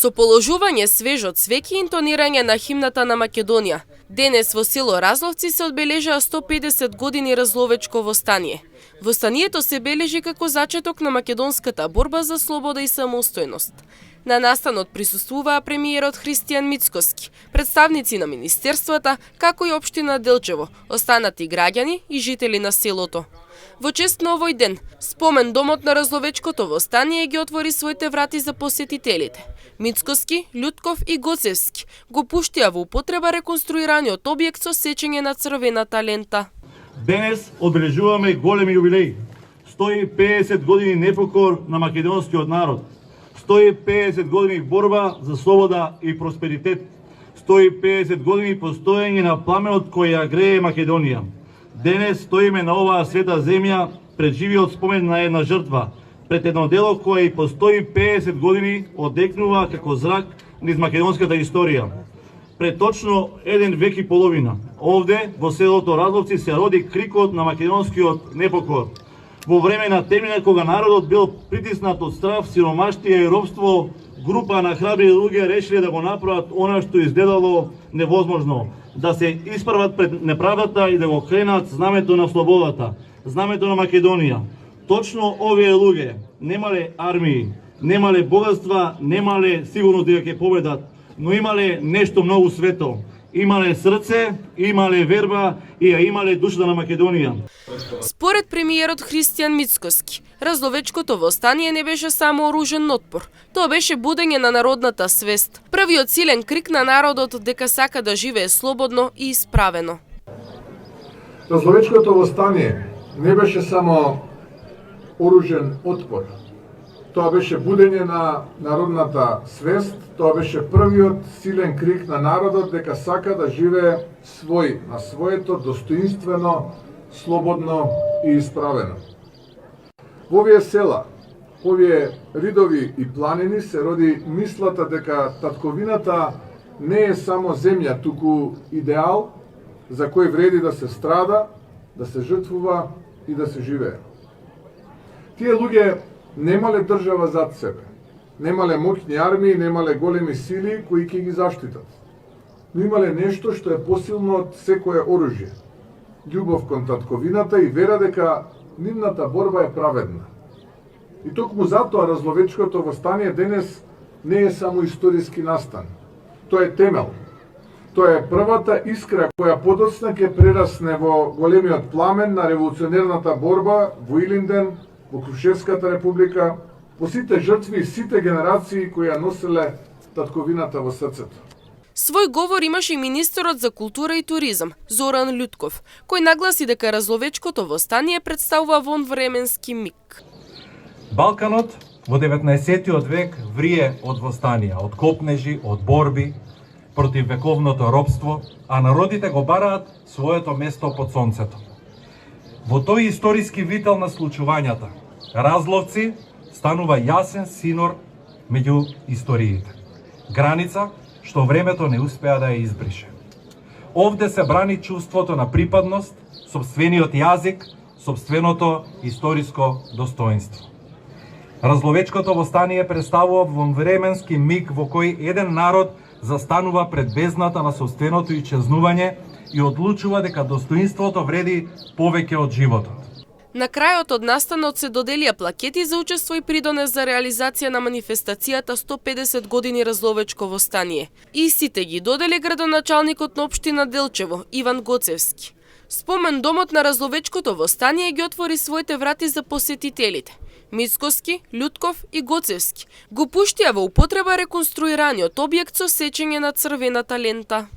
Со положување свежо цвеќе и интонирање на химната на Македонија, денес во село Разловци се одбележаа 150 години разловечко востание. Востанието се бележи како зачеток на македонската борба за слобода и самостојност. На настанот присуствуваа премиерот Христијан Мицкоски, представници на министерствата, како и општина Делчево, останати граѓани и жители на селото. Во чест на овој ден, спомен домот на разловечкото востание ги отвори своите врати за посетителите. Мицкоски, Љутков и Гоцевски го пуштија во употреба реконструираниот објект со сечење на црвената лента. Денес одбележуваме голем јубилеј. 150 години непокор на македонскиот народ. 150 години борба за слобода и просперитет. 150 години постоење на пламенот кој ја грее Македонија. Денес стоиме на оваа света земја пред живиот спомен на една жртва, пред едно дело кое и по 150 години одекнува како зрак низ македонската историја. Пред точно еден век и половина, овде во селото Разловци се роди крикот на македонскиот непокор. Во време на темнина кога народот бил притиснат од страв, сиромаштија и робство, група на храбри луѓе решиле да го направат она што изгледало невозможно, да се исправат пред неправдата и да го кренат знамето на слободата, знамето на Македонија. Точно овие луѓе немале армии, немале богатства, немале сигурност дека ќе победат, но имале нешто многу свето. Имале срце, имале верба и ја имале душата на Македонија. Според премиерот Христијан Мицкоски, разловечкото востание не беше само оружен отпор. Тоа беше будење на народната свест, првиот силен крик на народот дека сака да живее слободно и исправено. Разловечкото востание не беше само оружен отпор. Тоа беше будење на народната свест, тоа беше првиот силен крик на народот дека сака да живее на своето достоинствено, слободно и исправено. Во овие села, овие ридови и планини се роди мислата дека татковината не е само земја, туку идеал за кој вреди да се страда, да се жртвува и да се живее. Тие луѓе немале држава зад себе, немале моќни армии, немале големи сили кои ќе ги заштитат. Но имале нешто што е посилно од секое оружје. Љубов кон татковината и вера дека нивната борба е праведна. И токму затоа разловечкото востание денес не е само историски настан. Тоа е темел. Тоа е првата искра која подоцна ќе прерасне во големиот пламен на револуционерната борба во Илинден, во Крушевската република, по сите жртви и сите генерации кои ја носеле татковината во срцето. Свој говор имаше и министерот за култура и туризам, Зоран Љутков, кој нагласи дека разловечкото востание представува вонвременски миг. Балканот во 19. век врие од востанија, од копнежи, од борби против вековното робство, а народите го бараат своето место под сонцето. Во тој историски вител на случувањата, Разловци станува јасен синор меѓу историите. Граница што времето не успеа да ја избрише. Овде се брани чувството на припадност, сопствениот јазик, сопственото историско достоинство. Разловечкото востание представува вонвременски миг во кој еден народ застанува пред бездната на сопственото ичезнување и одлучува дека достоинството вреди повеќе од животот. На крајот од настанот се доделија плакети за учество и придонес за реализација на манифестацијата 150 години разловечко востание. Истите ги додели градоначалникот на општина Делчево, Иван Гоцевски. Спомен домот на разловечкото востание ги отвори своите врати за посетителите. Мицкоски, Љутков и Гоцевски го пуштија во употреба реконструираниот објект со сечење на црвената лента.